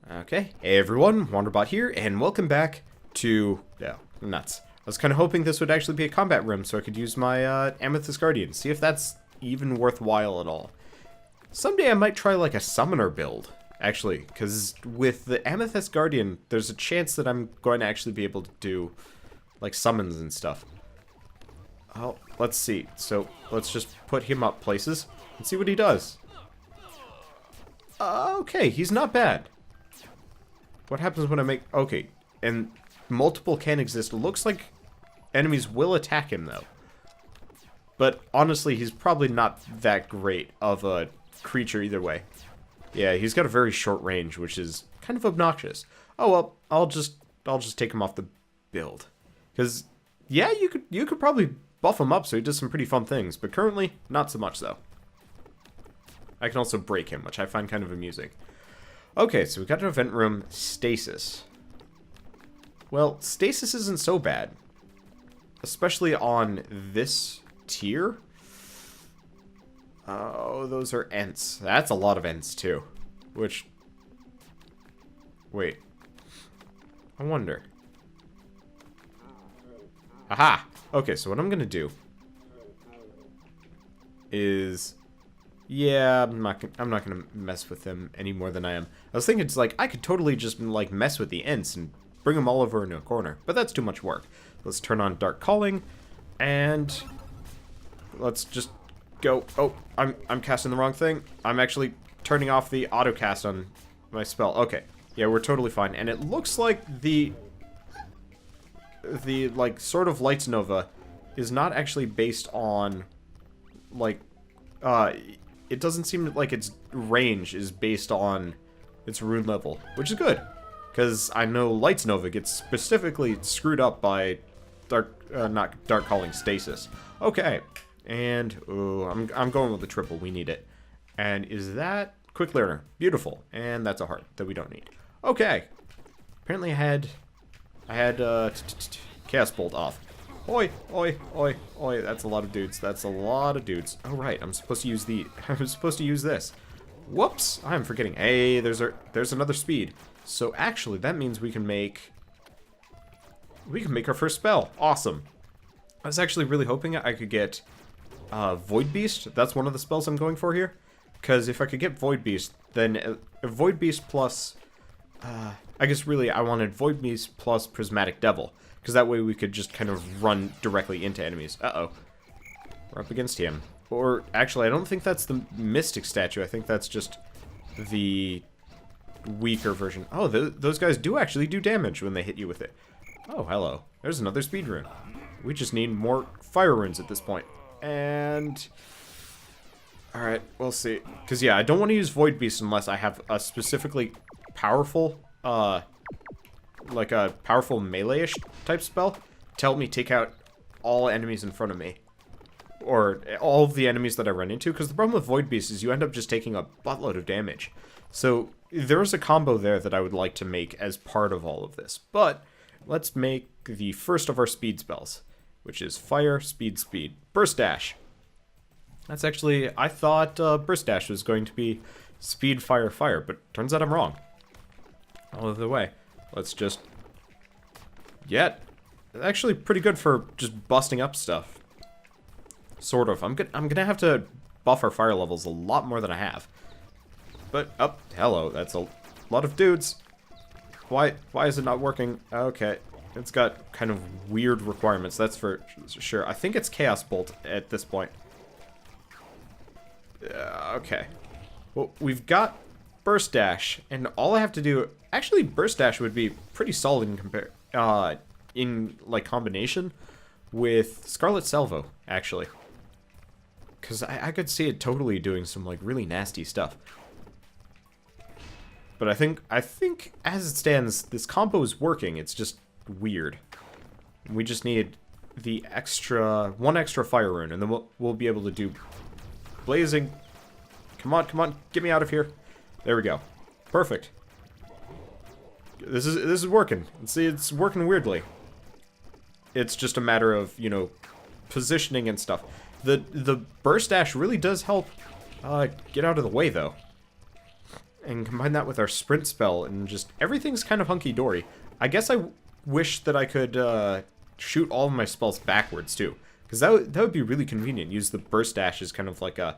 Okay, hey everyone, Wanderbot here, and welcome back to... nuts. I was kind of hoping this would actually be a combat room so I could use my Amethyst Guardian, see if that's even worthwhile at all. Someday I might try like a summoner build, actually, because with the Amethyst Guardian, there's a chance that I'm going to actually be able to do like summons and stuff. Oh, let's see. So, let's just put him up places and see what he does. Okay, he's not bad. What happens when I make... Okay, and multiple can exist. It looks like enemies will attack him, though. But honestly, he's probably not that great of a creature either way. Yeah, he's got a very short range, which is kind of obnoxious. Oh well, I'll just take him off the build. Because, yeah, you could probably buff him up so he does some pretty fun things. But currently, not so much, though. I can also break him, which I find kind of amusing. Okay, so we got an event room, Stasis. Well, Stasis isn't so bad. Especially on this tier. Oh, those are Ents. That's a lot of Ents, too. Which... Wait. I wonder. Aha! Okay, so what I'm gonna do... is... Yeah, I'm not gonna mess with them any more than I am. I was thinking it's like, I could totally just, like, mess with the Ents and bring them all over into a corner. But that's too much work. Let's turn on Dark Calling, and let's just go. Oh, I'm casting the wrong thing. I'm actually turning off the auto cast on my spell. Okay, yeah, we're totally fine. And it looks like the like sort of Lights Nova is not actually based on like it doesn't seem like its range is based on its rune level, which is good. Because I know Lights Nova gets specifically screwed up by not Dark Calling Stasis. Okay, and I'm going with the triple. We need it. And is that Quick Learner? Beautiful. And that's a heart that we don't need. Okay. Apparently I had Chaos Bolt off. Oi, oi, oi, oi. That's a lot of dudes. That's a lot of dudes. Oh right, I'm supposed to use I'm supposed to use this. Whoops! I'm forgetting. Hey, there's another speed. So actually, that means we can make our first spell. Awesome. I was actually really hoping I could get Void Beast. That's one of the spells I'm going for here. Because if I could get Void Beast, then Void Beast plus... I guess really I wanted Void Beast plus Prismatic Devil. Because that way we could just kind of run directly into enemies. Uh-oh. We're up against him. Or, actually, I don't think that's the Mystic statue. I think that's just the weaker version. Oh, those guys do actually do damage when they hit you with it. Oh, hello. There's another speed rune. We just need more fire runes at this point. And... alright, we'll see. Because, yeah, I don't want to use Void Beast unless I have a specifically powerful, like a powerful melee-ish type spell to help me take out all enemies in front of me. Or all of the enemies that I run into. Because the problem with Void Beast is you end up just taking a buttload of damage. So there's a combo there that I would like to make as part of all of this. But let's make the first of our speed spells, which is Fire, Speed, Speed. Burst Dash. That's actually, I thought Burst Dash was going to be Speed, Fire, Fire, but turns out I'm wrong. All of the way. Let's just... yeah, actually pretty good for just busting up stuff. Sort of. I'm gonna have to buff our fire levels a lot more than I have. But, oh, hello, that's a lot of dudes. Why is it not working? Okay, it's got kind of weird requirements, that's for sure. I think it's Chaos Bolt at this point. Okay. Well, we've got Burst Dash, and all I have to do... actually, Burst Dash would be pretty solid in like, combination with Scarlet Salvo, actually. Because I could see it totally doing some, like, really nasty stuff. But I think as it stands, this combo is working. It's just weird. We just need the one extra fire rune, and then we'll be able to do blazing. Come on, get me out of here. There we go. Perfect. This is working. See, it's working weirdly. It's just a matter of, you know, positioning and stuff. The burst dash really does help get out of the way, though. and combine that with our sprint spell, and just everything's kind of hunky-dory. I guess I wish that I could shoot all of my spells backwards, too. Because that would be really convenient. Use the burst dash as kind of like a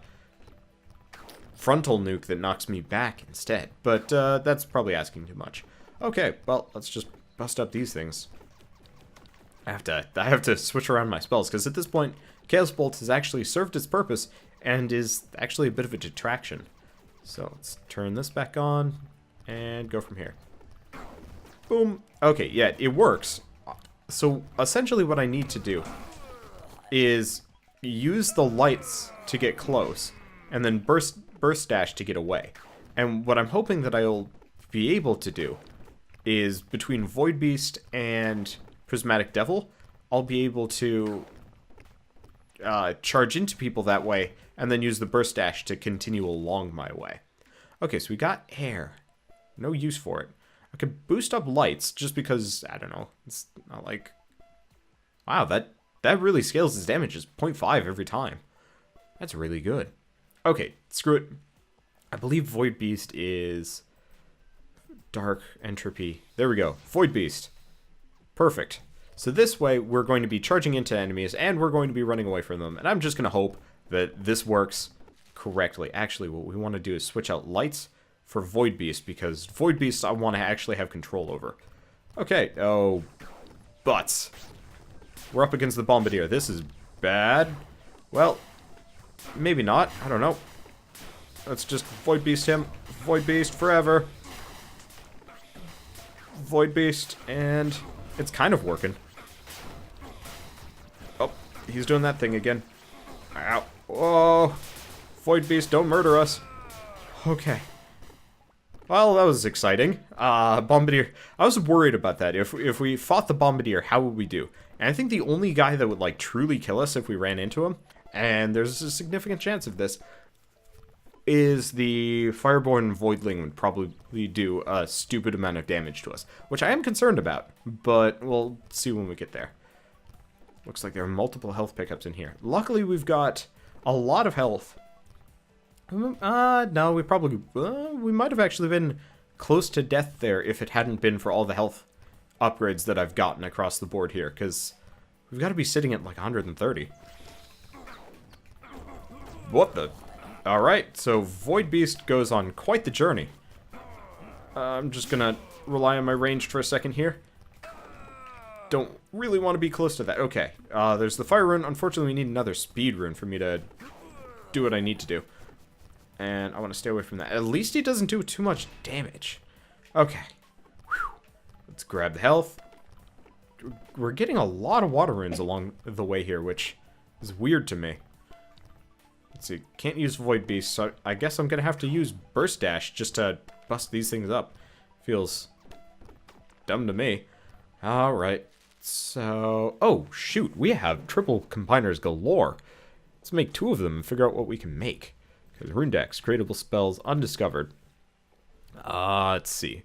frontal nuke that knocks me back instead. But that's probably asking too much. Okay, well, let's just bust up these things. I have to switch around my spells, because at this point, Chaos Bolt has actually served its purpose, and is actually a bit of a detraction. So let's turn this back on, and go from here. Boom. Okay, yeah, it works. So essentially what I need to do is use the lights to get close, and then burst dash to get away. And what I'm hoping that I'll be able to do is, between Void Beast and Prismatic Devil, I'll be able to charge into people that way, and then use the burst dash to continue along my way. Okay, so we got air. No use for it. I could boost up lights, just because, I don't know, it's not like... Wow, that really scales its damage as 0.5 every time. That's really good. Okay, screw it. I believe Void Beast is... Dark Entropy. There we go. Void Beast. Perfect. So this way, we're going to be charging into enemies, and we're going to be running away from them. And I'm just going to hope that this works correctly. Actually, what we want to do is switch out lights for Void Beast, because Void Beast I want to actually have control over. Okay. Oh, butts. We're up against the Bombardier. This is bad. Well, maybe not. I don't know. Let's just Void Beast him. Void Beast forever. Void Beast, and it's kind of working. Oh, he's doing that thing again. Ow. Oh, Void Beast, don't murder us. Okay. Well, that was exciting. Bombardier. I was worried about that. If we fought the Bombardier, how would we do? And I think the only guy that would, like, truly kill us if we ran into him, and there's a significant chance of this, is the Fireborn Voidling would probably do a stupid amount of damage to us, which I am concerned about, but we'll see when we get there. Looks like there are multiple health pickups in here. Luckily, we've got a lot of health. No, we might have actually been close to death there if it hadn't been for all the health upgrades that I've gotten across the board here, because we've got to be sitting at like 130. What the... Alright, so Void Beast goes on quite the journey. I'm just gonna rely on my range for a second here. Don't really want to be close to that. Okay, there's the fire rune. Unfortunately, we need another speed rune for me to do what I need to do. And I want to stay away from that. At least he doesn't do too much damage. Okay. Whew. Let's grab the health. We're getting a lot of water runes along the way here, which is weird to me. Let's see, can't use Void Beast, so I guess I'm gonna have to use Burst Dash just to bust these things up. Feels dumb to me. Alright, so... Oh, shoot, we have triple combiners galore. Let's make 2 of them and figure out what we can make. Because Runedex, creatable spells, undiscovered. Let's see.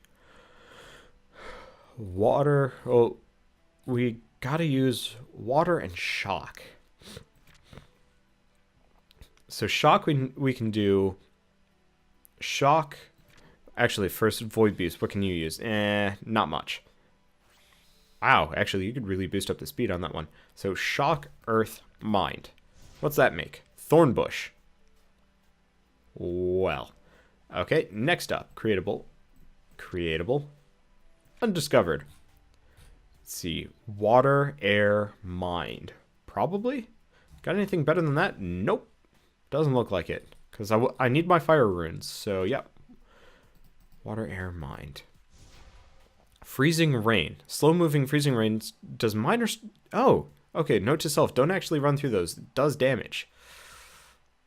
Water, oh, we gotta use water and shock. So shock, we can do shock. Actually, first Void Beast. What can you use? Not much. Wow, actually, you could really boost up the speed on that one. So shock, earth, mind. What's that make? Thornbush. Well, okay. Next up, creatable, undiscovered. Let's see, water, air, mind. Probably. Got anything better than that? Nope. Doesn't look like it, because I need my fire runes, so yep. Water, air, mind. Freezing rain. Slow-moving freezing rain does minor... Oh, okay, note to self, don't actually run through those. It does damage.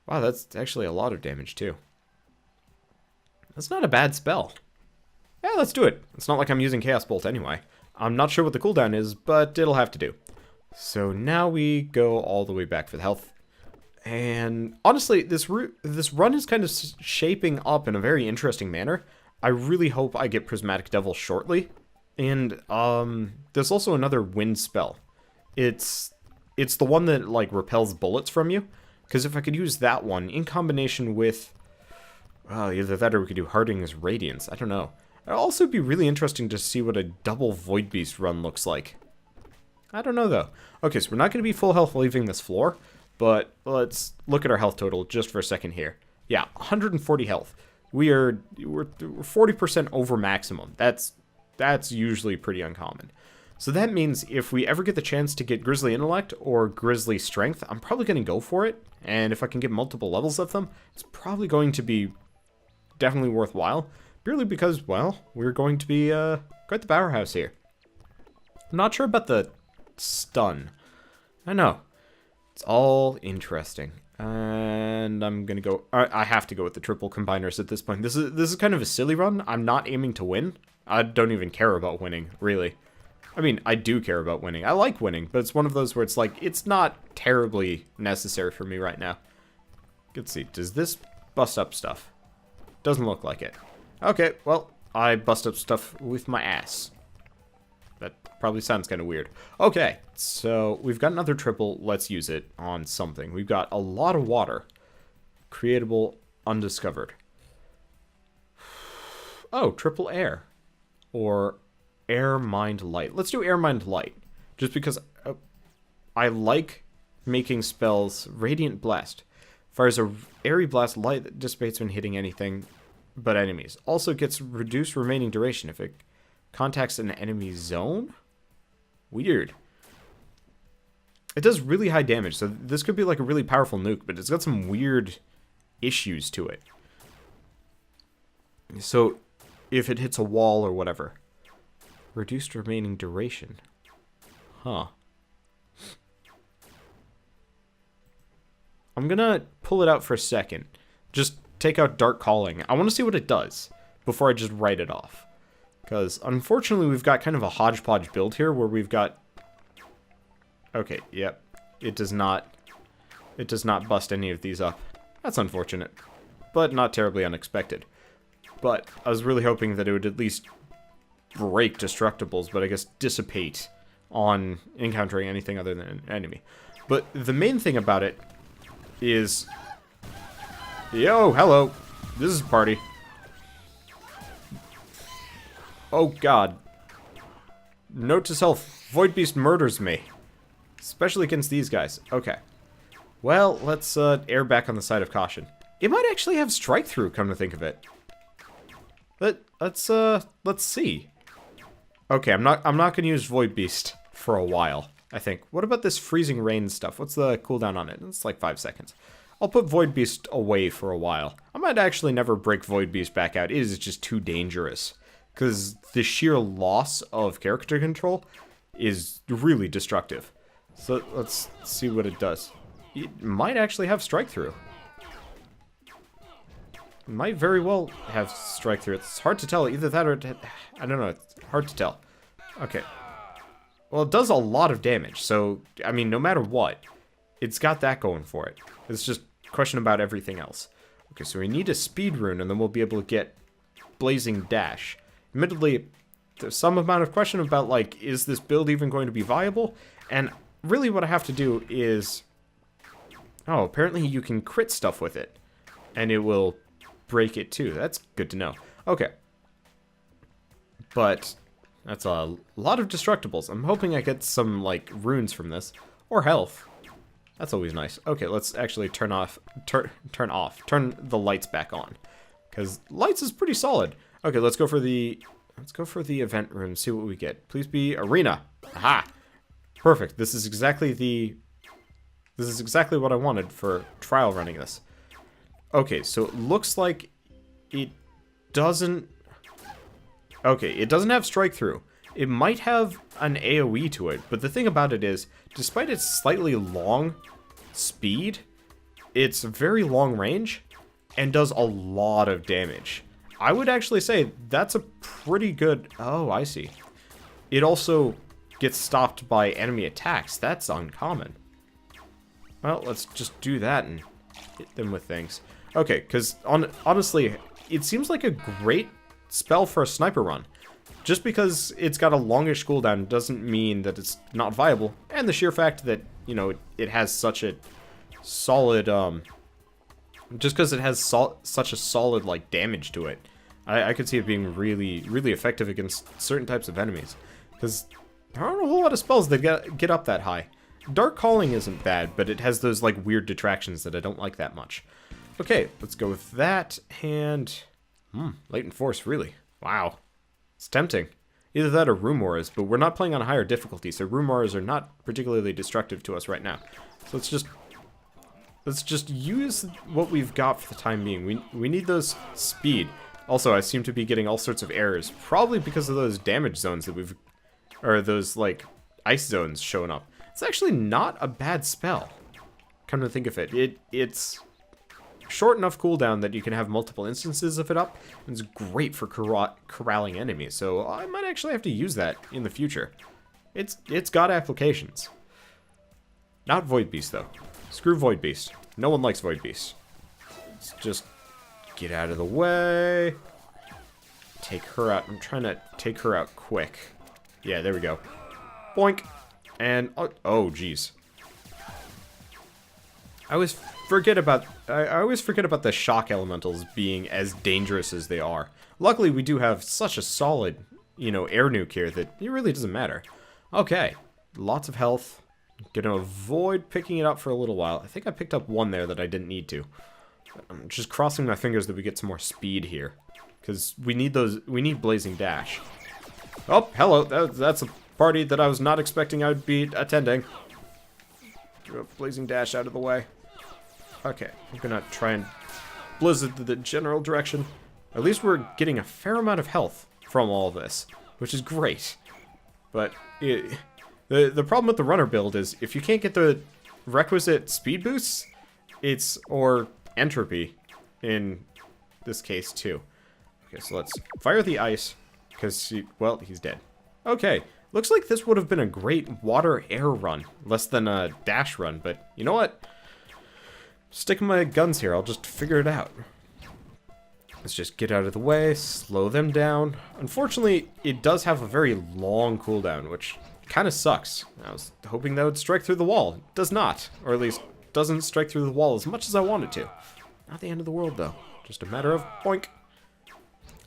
Wow, that's actually a lot of damage, too. That's not a bad spell. Yeah, let's do it. It's not like I'm using Chaos Bolt anyway. I'm not sure what the cooldown is, but it'll have to do. So now we go all the way back for the health. And honestly, this run is kind of shaping up in a very interesting manner. I really hope I get Prismatic Devil shortly. And there's also another wind spell. It's the one that like repels bullets from you. Because if I could use that one in combination with Well, either that or we could do Harding's Radiance. I don't know. It'll also be really interesting to see what a double Void Beast run looks like. I don't know, though. Okay, so we're not going to be full health leaving this floor, but let's look at our health total just for a second here. Yeah, 140 health. We're 40% over maximum. That's usually pretty uncommon. So that means if we ever get the chance to get Grizzly Intellect or Grizzly Strength, I'm probably going to go for it. And if I can get multiple levels of them, it's probably going to be definitely worthwhile. Purely because, well, we're going to be quite the powerhouse here. I'm not sure about the stun. I know. It's all interesting. And I'm going to go... I have to go with the triple combiners at this point. This is kind of a silly run. I'm not aiming to win. I don't even care about winning, really. I mean, I do care about winning. I like winning, but it's one of those where it's like, it's not terribly necessary for me right now. Let's see. Does this bust up stuff? Doesn't look like it. Okay, well, I bust up stuff with my ass. That probably sounds kind of weird. Okay, so we've got another triple. Let's use it on something. We've got a lot of water. Creatable, undiscovered. Oh, triple air. Or air, mind, light. Let's do air, mind, light. Just because I like making spells. Radiant Blast. Fires a airy blast light that dissipates when hitting anything but enemies. Also gets reduced remaining duration if it contacts an enemy zone? Weird. It does really high damage, so this could be like a really powerful nuke, but it's got some weird issues to it. So, if it hits a wall or whatever. Reduced remaining duration. Huh. I'm gonna pull it out for a second. Just take out Dark Calling. I want to see what it does before I just write it off. Because, unfortunately, we've got kind of a hodgepodge build here where we've got... Okay, yep. It does not bust any of these up. That's unfortunate. But not terribly unexpected. But I was really hoping that it would at least break Destructibles, but I guess dissipate on encountering anything other than an enemy. But the main thing about it is... Yo, hello. This is party. Oh god. Note to self, Void Beast murders me. Especially against these guys. Okay. Well, let's err back on the side of caution. It might actually have strike through, come to think of it. Let's see. Okay, I'm not gonna use Void Beast for a while, I think. What about this freezing rain stuff? What's the cooldown on it? It's like 5 seconds. I'll put Void Beast away for a while. I might actually never break Void Beast back out. It is just too dangerous. Because the sheer loss of character control is really destructive. So let's see what it does. It might actually have strike through. It might very well have strike through. It's hard to tell. Either that or... I don't know. It's hard to tell. Okay. Well, it does a lot of damage. So, I mean, no matter what, it's got that going for it. It's just a question about everything else. Okay, so we need a speed rune, and then we'll be able to get Blazing Dash. Admittedly, there's some amount of question about, like, is this build even going to be viable? And really what I have to do is... Oh, apparently you can crit stuff with it. And it will break it too. That's good to know. Okay. But that's a lot of Destructibles. I'm hoping I get some, like, runes from this. Or health. That's always nice. Okay, let's actually turn the lights back on. Because lights is pretty solid. Okay, let's go for the event room, see what we get. Please be arena. Aha! Perfect. This is exactly what I wanted for trial running this. Okay, so it looks like it doesn't... Okay, it doesn't have strike through. It might have an AoE to it, but the thing about it is, despite its slightly long speed, it's very long range and does a lot of damage. I would actually say that's a pretty good... Oh, I see. It also gets stopped by enemy attacks. That's uncommon. Well, let's just do that and hit them with things. Okay, because honestly, it seems like a great spell for a sniper run. Just because it's got a longish cooldown doesn't mean that it's not viable. And the sheer fact that, you know, it has such a solid Just because it has such a solid, like, damage to it. I could see it being really, really effective against certain types of enemies. Because there aren't a whole lot of spells that get up that high. Dark Calling isn't bad, but it has those, like, weird detractions that I don't like that much. Okay, let's go with that, and... Latent Force, really? Wow. It's tempting. Either that or Room Auras, but we're not playing on a higher difficulty, so Room Auras are not particularly destructive to us right now. So let's just use what we've got for the time being. We need those speed. Also, I seem to be getting all sorts of errors, probably because of those damage zones that we've... Or those, like, ice zones showing up. It's actually not a bad spell. Come to think of it. It's short enough cooldown that you can have multiple instances of it up. And it's great for corralling enemies, so I might actually have to use that in the future. It's got applications. Not Void Beast, though. Screw Void Beast. No one likes Void Beast. Let's just get out of the way. Take her out. I'm trying to take her out quick. Yeah, there we go. Boink. And, oh, jeez. I always forget about the shock elementals being as dangerous as they are. Luckily, we do have such a solid, you know, air nuke here that it really doesn't matter. Okay. Lots of health. Gonna avoid picking it up for a little while. I think I picked up one there that I didn't need to. I'm just crossing my fingers that we get some more speed here. Because we need Blazing Dash. Oh, hello. That's a party that I was not expecting I would be attending. Get Blazing Dash out of the way. Okay, I'm gonna try and blizzard the general direction. At least we're getting a fair amount of health from all this, which is great. But the problem with the runner build is if you can't get the requisite speed boosts, or entropy in this case too. Okay, so let's fire the ice because well, he's dead. Okay, looks like this would have been a great water-air run, less than a dash run. But you know what? Sticking my guns here, I'll just figure it out. Let's just get out of the way, slow them down. Unfortunately, it does have a very long cooldown, which kind of sucks. I was hoping that would strike through the wall. It does not, or at least doesn't strike through the wall as much as I want it to. Not the end of the world, though. Just a matter of boink.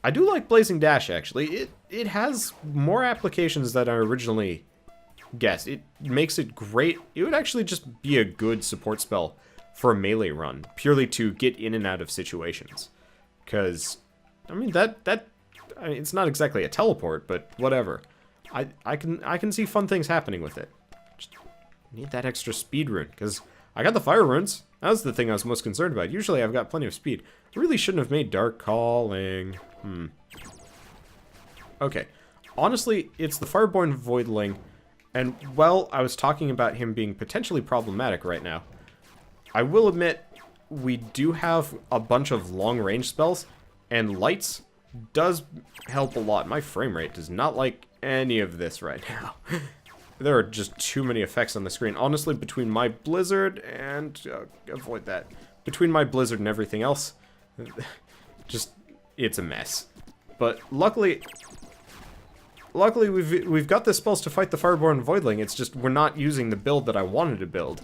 I do like Blazing Dash, actually. It has more applications than I originally guessed. It makes it great. It would actually just be a good support spell for a melee run, purely to get in and out of situations. Because, I mean, it's not exactly a teleport, but whatever. I can see fun things happening with it. Just need that extra speed rune, because I got the fire runes. That was the thing I was most concerned about. Usually I've got plenty of speed. Really shouldn't have made Dark Calling. Okay. Honestly, it's the Fireborn Voidling, and while I was talking about him being potentially problematic right now, I will admit we do have a bunch of long-range spells, and lights does help a lot. My frame rate does not like any of this right now. There are just too many effects on the screen. Honestly, between my blizzard and... avoid that. Between my blizzard and everything else, just... it's a mess. But luckily we've got the spells to fight the Fireborn Voidling. It's just we're not using the build that I wanted to build.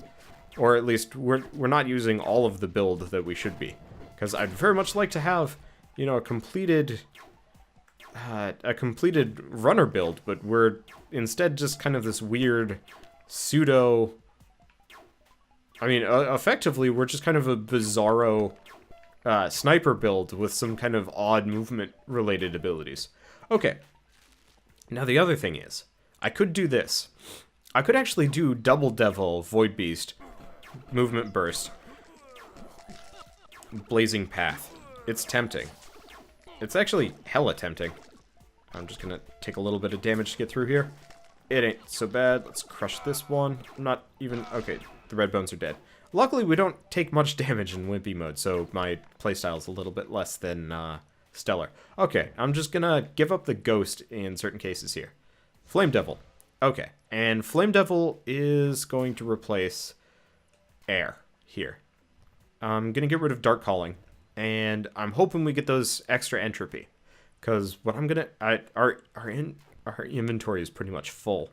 Or at least we're not using all of the build that we should be. Because I'd very much like to have, you know, a completed runner build, but we're instead just kind of this weird pseudo... I mean, effectively, we're just kind of a bizarro sniper build with some kind of odd movement-related abilities. Okay. Now, the other thing is, I could do this. I could actually do Double Devil, Void Beast, Movement Burst, Blazing Path. It's tempting. It's actually hella tempting. I'm just gonna take a little bit of damage to get through here. It ain't so bad. Let's crush this one. Not even... okay, the red bones are dead. Luckily, we don't take much damage in Wimpy mode, so my playstyle's a little bit less than stellar. Okay, I'm just gonna give up the ghost in certain cases here. Flame Devil. Okay, and Flame Devil is going to replace air here. I'm gonna get rid of Dark Calling, and I'm hoping we get those extra entropy. Because what I'm gonna... our inventory is pretty much full.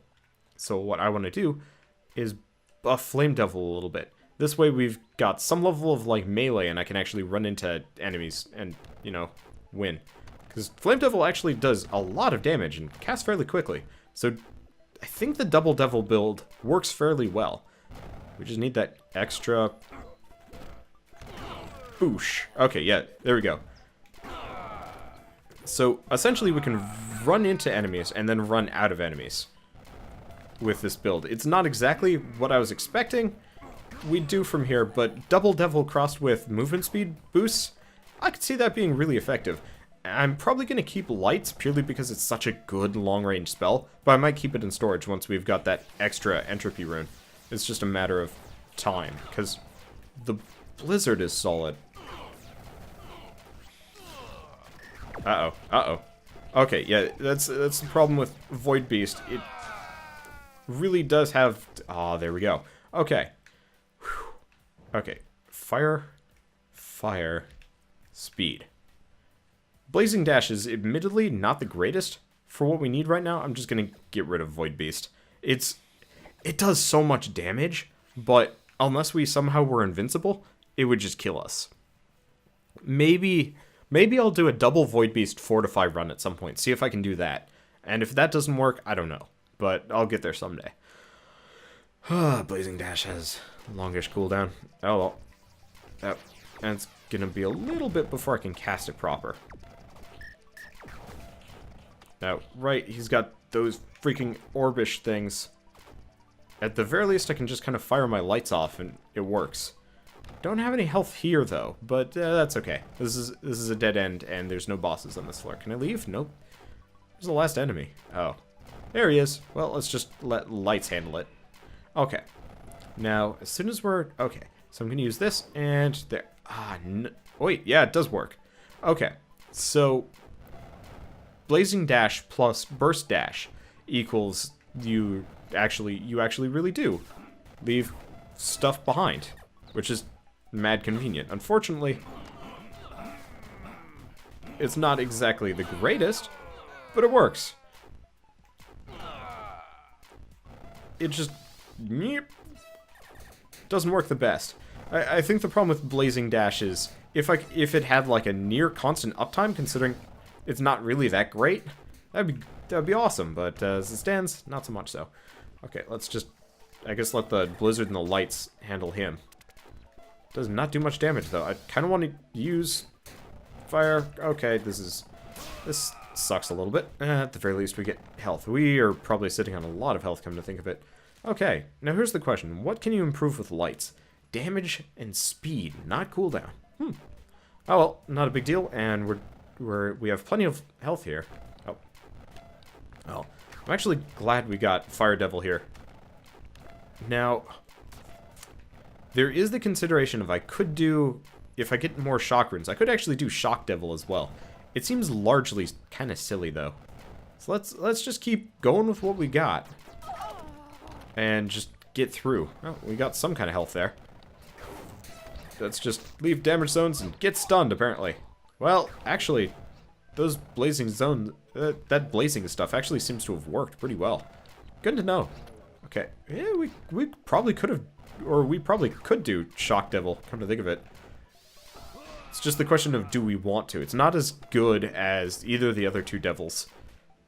So what I want to do is buff Flame Devil a little bit. This way we've got some level of, like, melee, and I can actually run into enemies and, you know, win. Because Flame Devil actually does a lot of damage and casts fairly quickly. So I think the Double Devil build works fairly well. We just need that extra... boosh. Okay, yeah, there we go. So essentially we can run into enemies and then run out of enemies with this build. It's not exactly what I was expecting we'd do from here, but Double Devil crossed with movement speed boosts, I could see that being really effective. I'm probably going to keep Lights purely because it's such a good long-range spell, but I might keep it in storage once we've got that extra entropy rune. It's just a matter of time, because the Blizzard is solid. Uh-oh, uh-oh. Okay, yeah, that's the problem with Void Beast. It really does have... Ah, there we go. Okay. Whew. Okay. Fire, speed. Blazing Dash is admittedly not the greatest for what we need right now. I'm just gonna get rid of Void Beast. It does so much damage, but unless we somehow were invincible, it would just kill us. Maybe I'll do a double Void Beast Fortify run at some point, see if I can do that. And if that doesn't work, I don't know. But I'll get there someday. Blazing Dash has longish cooldown. Oh well. That's gonna be a little bit before I can cast it proper. Now, right, he's got those freaking orbish things. At the very least, I can just kind of fire my lights off and it works. Don't have any health here, though, but that's okay. This is a dead end, and there's no bosses on this floor. Can I leave? Nope. There's the last enemy. Oh. There he is. Well, let's just let Lights handle it. Okay. Now, as soon as we're... Okay. So I'm going to use this, and there. Ah, no. Wait, yeah, it does work. Okay. So, Blazing Dash plus Burst Dash equals you actually really do leave stuff behind, which is mad convenient. Unfortunately, it's not exactly the greatest, but it works. It just doesn't work the best. I think the problem with Blazing Dash is if it had like a near constant uptime, considering it's not really that great, that'd be awesome. But as it stands, not so much so. Okay, let's just, I guess, let the Blizzard and the Lights handle him. Does not do much damage though. I kind of want to use fire. Okay, this sucks a little bit. At the very least, we get health. We are probably sitting on a lot of health, come to think of it. Okay, now here's the question: what can you improve with Lights? Damage and speed, not cooldown. Oh well, not a big deal, and we have plenty of health here. Oh, well, I'm actually glad we got Fire Devil here. Now, there is the consideration of if I get more Shock Runes, I could actually do Shock Devil as well. It seems largely kind of silly though. So let's just keep going with what we got. And just get through. Oh, we got some kind of health there. Let's just leave damage zones and get stunned, apparently. Well, actually, those blazing zones, that blazing stuff actually seems to have worked pretty well. Good to know. Okay, yeah, we probably could have, or we probably could do Shock Devil, come to think of it. It's just the question of do we want to. It's not as good as either of the other two devils.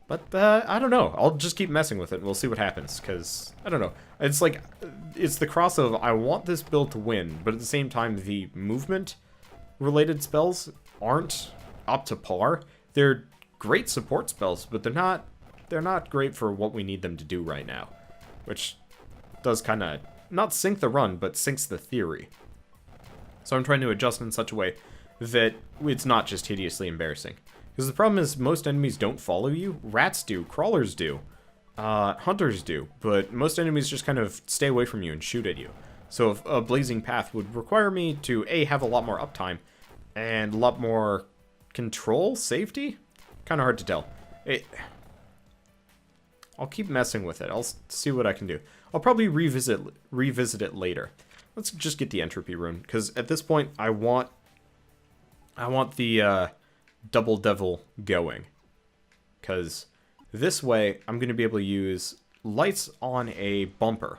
But, I don't know. I'll just keep messing with it and we'll see what happens, because, I don't know. It's like, it's the cross of, I want this build to win, but at the same time, the movement-related spells aren't up to par. They're great support spells, but they're not great for what we need them to do right now. Which does kind of, not sink the run, but sinks the theory. So I'm trying to adjust in such a way that it's not just hideously embarrassing. Because the problem is most enemies don't follow you. Rats do, crawlers do, hunters do, but most enemies just kind of stay away from you and shoot at you. So if a blazing path would require me to A, have a lot more uptime, and a lot more control, safety? Kind of hard to tell. I'll keep messing with it. I'll see what I can do. I'll probably revisit it later. Let's just get the entropy rune, because at this point I want the Double Devil going, because this way I'm going to be able to use Lights on a bumper,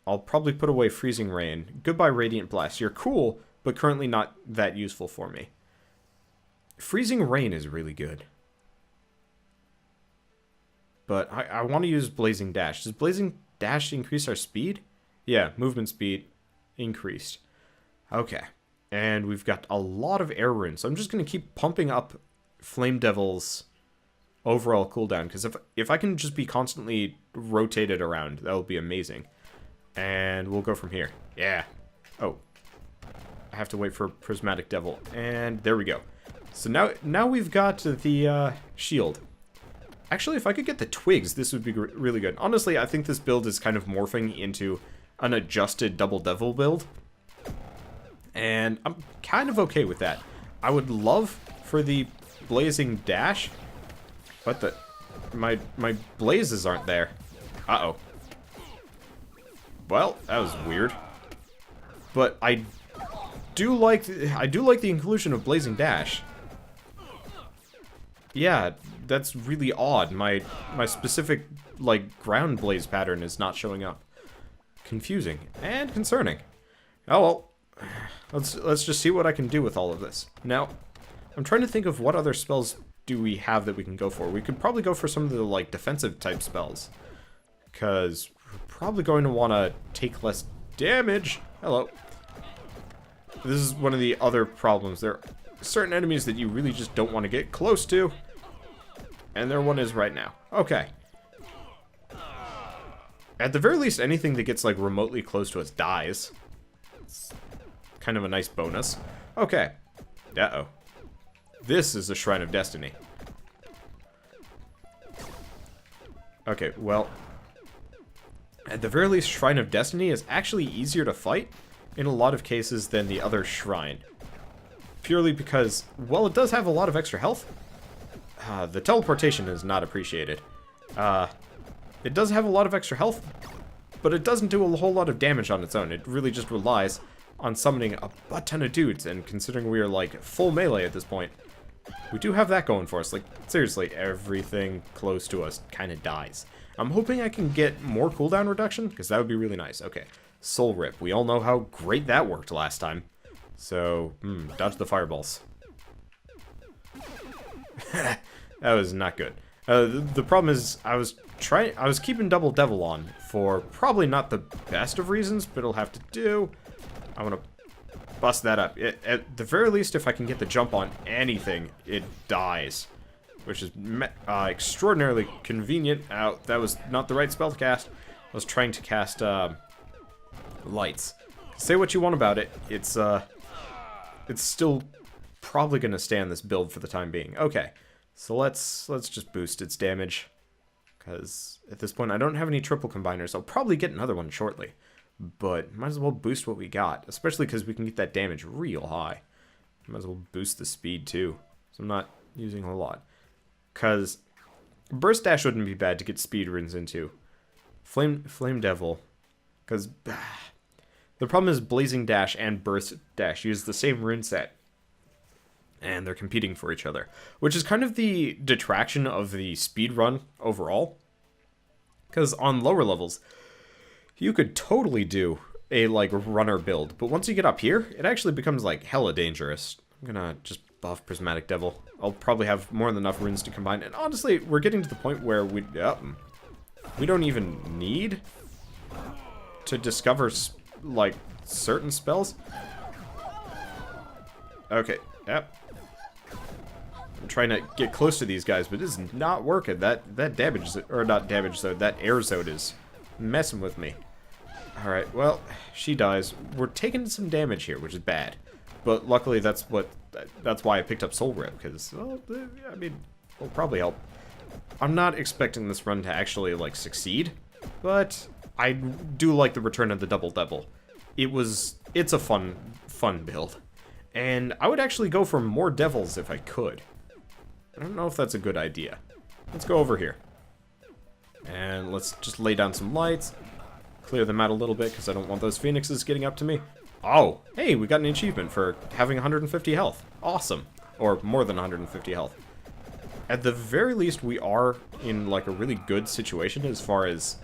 I'll probably put away Freezing Rain. Goodbye, Radiant Blast. You're cool, but currently not that useful for me. Freezing Rain is really good. But I want to use Blazing Dash. Does Blazing Dash increase our speed? Yeah, movement speed increased. Okay. And we've got a lot of air runes. So I'm just going to keep pumping up Flame Devil's overall cooldown. Because if I can just be constantly rotated around, that will be amazing. And we'll go from here. Yeah. Oh. I have to wait for Prismatic Devil. And there we go. So now we've got the shield. Actually, if I could get the twigs, this would be really good. Honestly, I think this build is kind of morphing into an adjusted Double Devil build. And I'm kind of okay with that. I would love for the Blazing Dash, but my blazes aren't there. Uh-oh. Well, that was weird. But I do like the inclusion of Blazing Dash. Yeah, that's really odd. My specific, like, ground blaze pattern is not showing up. Confusing and concerning. Oh well, let's just see what I can do with all of this. Now, I'm trying to think of what other spells do we have that we can go for. We could probably go for some of the, like, defensive type spells, because we're probably going to want to take less damage. Hello. This is one of the other problems. There are certain enemies that you really just don't want to get close to. And there one is right now. Okay. At the very least, anything that gets, like, remotely close to us dies. It's kind of a nice bonus. Okay. Uh-oh. This is the Shrine of Destiny. Okay, well, at the very least, Shrine of Destiny is actually easier to fight in a lot of cases than the other shrine. Purely because, well, it does have a lot of extra health. The teleportation is not appreciated. It does have a lot of extra health, but it doesn't do a whole lot of damage on its own. It really just relies on summoning a butt ton of dudes, and considering we are, like, full melee at this point, we do have that going for us. Like, seriously, everything close to us kind of dies. I'm hoping I can get more cooldown reduction, because that would be really nice. Okay, Soul Rip. We all know how great that worked last time. So, dodge the fireballs. That was not good. The problem is, I was keeping Double Devil on for probably not the best of reasons, but it'll have to do. I want to bust that up. At the very least, if I can get the jump on anything, it dies. Which is extraordinarily convenient. That was not the right spell to cast. I was trying to cast Lights. Say what you want about it. It's still probably going to stay on this build for the time being. Okay, so let's just boost its damage. Because at this point, I don't have any triple combiners. I'll probably get another one shortly. But might as well boost what we got. Especially because we can get that damage real high. Might as well boost the speed too. So I'm not using a whole lot. Because Burst Dash wouldn't be bad to get speed runes into. Flame Devil. Because the problem is Blazing Dash and Burst Dash use the same rune set. And they're competing for each other. Which is kind of the detraction of the speed run overall. Because on lower levels, you could totally do a, like, runner build. But once you get up here, it actually becomes, like, hella dangerous. I'm gonna just buff Prismatic Devil. I'll probably have more than enough runes to combine. And honestly, we're getting to the point where we don't even need to discover, like, certain spells. Okay, yep. I'm trying to get close to these guys, but it's not working. That damage, or not damage zone, that air zone is messing with me. Alright, well, she dies. We're taking some damage here, which is bad. But luckily that's why I picked up Soul Rip, because, well, I mean, it'll probably help. I'm not expecting this run to actually, like, succeed, but I do like the return of the Double Devil. It's a fun build. And I would actually go for more devils if I could. I don't know if that's a good idea. Let's go over here. And let's just lay down some lights. Clear them out a little bit, because I don't want those phoenixes getting up to me. Oh, hey, we got an achievement for having 150 health. Awesome. Or more than 150 health. At the very least, we are in, like, a really good situation as far as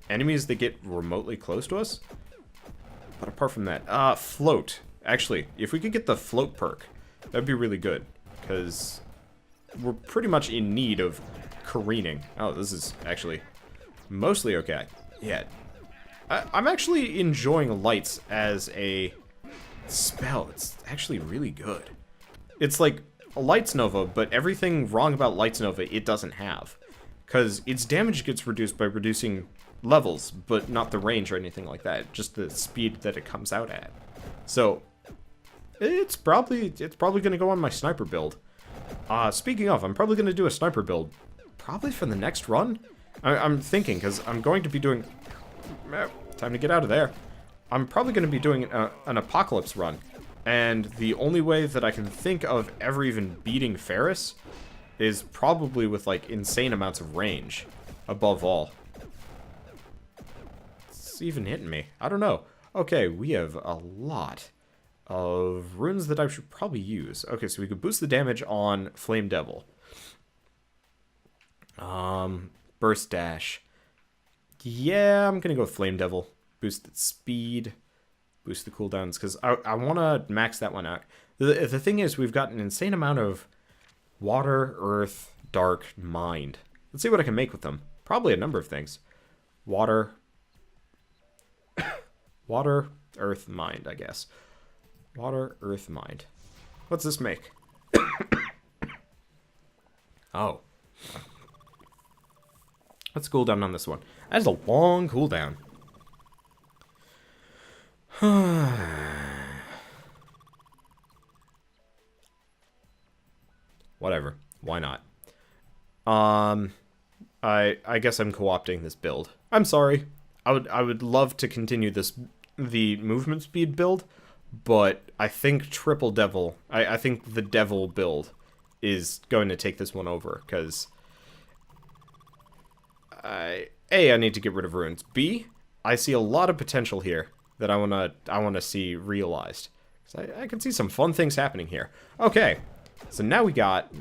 enemies that get remotely close to us. But apart from that, float. Actually, if we could get the float perk, that'd be really good. Because we're pretty much in need of careening. Oh, this is actually mostly okay. Yeah. I'm actually enjoying lights as a spell. It's actually really good. It's like a Lights Nova, but everything wrong about Lights Nova it doesn't have. Because its damage gets reduced by reducing levels, but not the range or anything like that. Just the speed that it comes out at. So, it's probably going to go on my sniper build. Speaking of, I'm probably going to do a sniper build. Probably for the next run? I'm thinking, because I'm going to be doing... time to get out of there. I'm probably going to be doing an Apocalypse run. And the only way that I can think of ever even beating Ferris is probably with, like, insane amounts of range. Above all. It's even hitting me. I don't know. Okay, we have a lot of runes that I should probably use. Okay, so we could boost the damage on Flame Devil. Burst Dash. Yeah, I'm gonna go with Flame Devil. Boost the speed. Boost the cooldowns, because I want to max that one out. The thing is, we've got an insane amount of water, earth, dark, mind. Let's see what I can make with them. Probably a number of things. Water, water, earth, mind, I guess. Water, earth, mind. What's this make? Oh. Let's cool down on this one. That is a long cooldown. Whatever. Why not? I guess I'm co-opting this build. I'm sorry. I would love to continue the movement speed build, but I think Triple Devil, I think the Devil build is going to take this one over, because A, I need to get rid of runes. B, I see a lot of potential here that I wanna see realized. 'Cause I can see some fun things happening here. Okay, so now we've got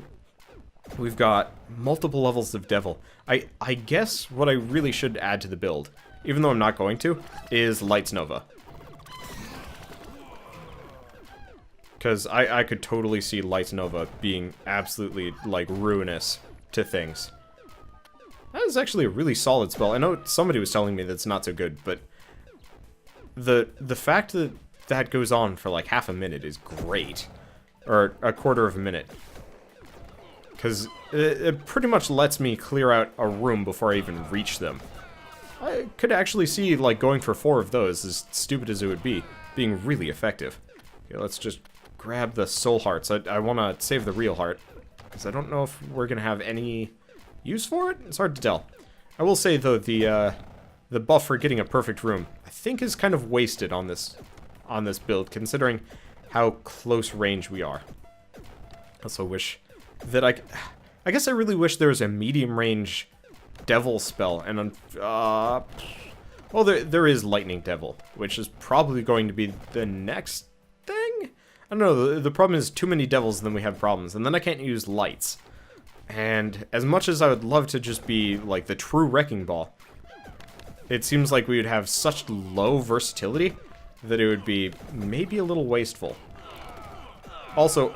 multiple levels of Devil. I guess what I really should add to the build, even though I'm not going to, is Lights Nova. Because I could totally see Lights Nova being absolutely, like, ruinous to things. That is actually a really solid spell. I know somebody was telling me that it's not so good, but the fact that that goes on for like half a minute is great. Or a quarter of a minute. Because it pretty much lets me clear out a room before I even reach them. I could actually see, like, going for 4 of those, as stupid as it would be, being really effective. Okay, let's just grab the soul hearts. I want to save the real heart, because I don't know if we're going to have any use for it? It's hard to tell. I will say, though, the buff for getting a perfect room, I think is kind of wasted on this build, considering how close range we are. I also wish that I guess I really wish there was a medium range Devil spell, and well, there is Lightning Devil, which is probably going to be the next thing? I don't know, the problem is too many devils, and then we have problems, and then I can't use lights. And as much as I would love to just be, like, the true Wrecking Ball, it seems like we would have such low versatility that it would be maybe a little wasteful. Also,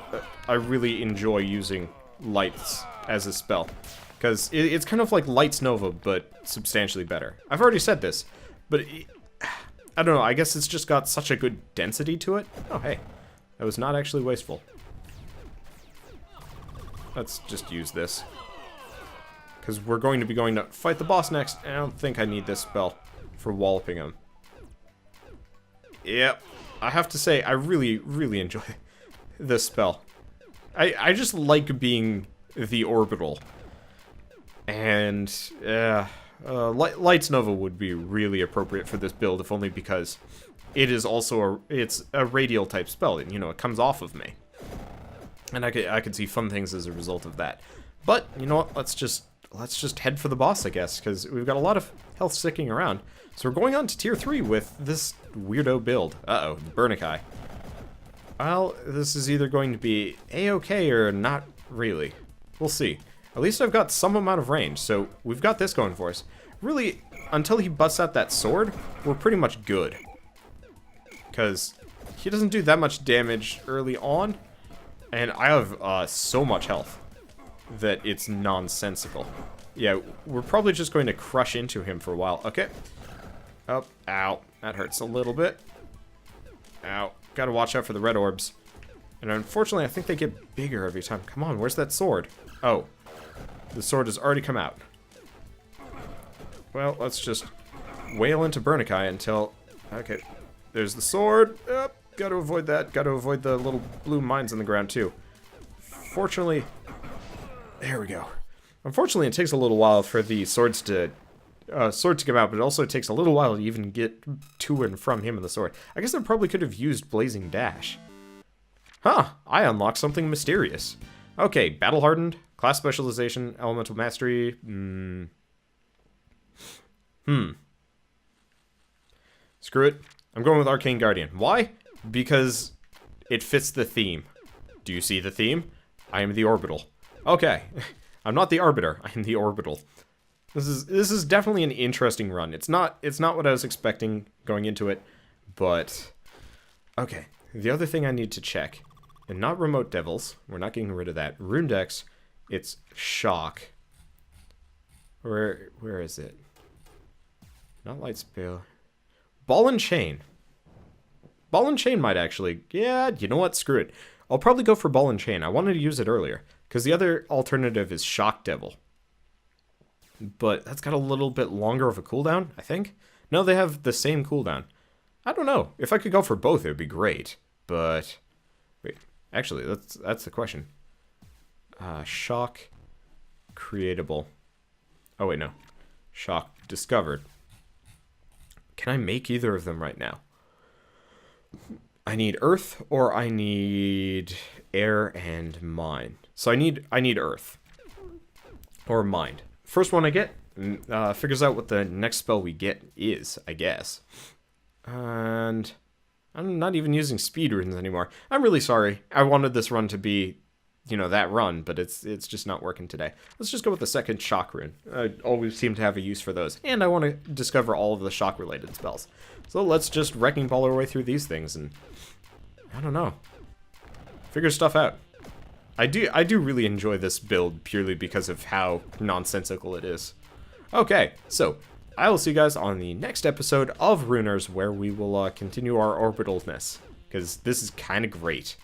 I really enjoy using lights as a spell, because it's kind of like Lights Nova, but substantially better. I've already said this, but I don't know, I guess it's just got such a good density to it. Oh, hey, that was not actually wasteful. Let's just use this, because we're going to be going to fight the boss next, and I don't think I need this spell for walloping him. Yep, I have to say, I really, really enjoy this spell. I just like being the Orbital. And, Lights Nova would be really appropriate for this build, if only because it is also it's a radial type spell, you know, it comes off of me. And I could see fun things as a result of that. But, you know what, let's just head for the boss, I guess, because we've got a lot of health sticking around. So we're going on to tier 3 with this weirdo build. Uh-oh, Burnikai. Well, this is either going to be A-okay or not really. We'll see. At least I've got some amount of range, so we've got this going for us. really, until he busts out that sword, we're pretty much good. Because he doesn't do that much damage early on, and I have so much health that it's nonsensical. Yeah, we're probably just going to crush into him for a while. Okay. Oh, ow. That hurts a little bit. Ow. Gotta watch out for the red orbs. And unfortunately, I think they get bigger every time. Come on, where's that sword? Oh. The sword has already come out. Well, let's just wail into Burnikai until... Okay. There's the sword. Gotta avoid that. Gotta avoid the little blue mines in the ground, too. Fortunately... There we go. Unfortunately, it takes a little while for the swords to come out, but it also takes a little while to even get to and from him and the sword. I guess I probably could have used Blazing Dash. Huh, I unlocked something mysterious. Okay, Battle Hardened, Class Specialization, Elemental Mastery, Screw it. I'm going with Arcane Guardian. Why? Because it fits the theme. Do you see the theme? I am the Orbital. Okay. I'm not the Arbiter, I am the Orbital. This is definitely an interesting run. It's not what I was expecting going into it, but okay. The other thing I need to check, and not Remote Devils, we're not getting rid of that. Runedex, it's Shock. Where is it? Not Light Spell. Ball and Chain. Ball and Chain might actually... Yeah, you know what? Screw it. I'll probably go for Ball and Chain. I wanted to use it earlier, because the other alternative is Shock Devil. But that's got a little bit longer of a cooldown, I think. No, they have the same cooldown. I don't know. If I could go for both, it would be great. But... Wait. Actually, that's the question. Shock... Creatable. Oh, wait, no. Shock Discovered. Can I make either of them right now? I need Earth, or I need Air and Mind. So I need Earth. Or Mind. First one I get, figures out what the next spell we get is, I guess. And I'm not even using speed runes anymore. I'm really sorry. I wanted this run to be, you know, that run, but it's just not working today. Let's just go with the second shock rune. I always seem to have a use for those. And I want to discover all of the shock-related spells. So let's just Wrecking Ball our way through these things and... I don't know. Figure stuff out. I do really enjoy this build purely because of how nonsensical it is. Okay, so I will see you guys on the next episode of Runers, where we will continue our orbitalness, because this is kind of great.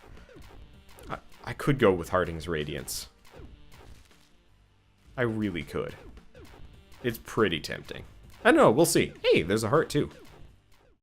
I could go with Harding's Radiance. I really could. It's pretty tempting. I don't know, we'll see. Hey, there's a heart too.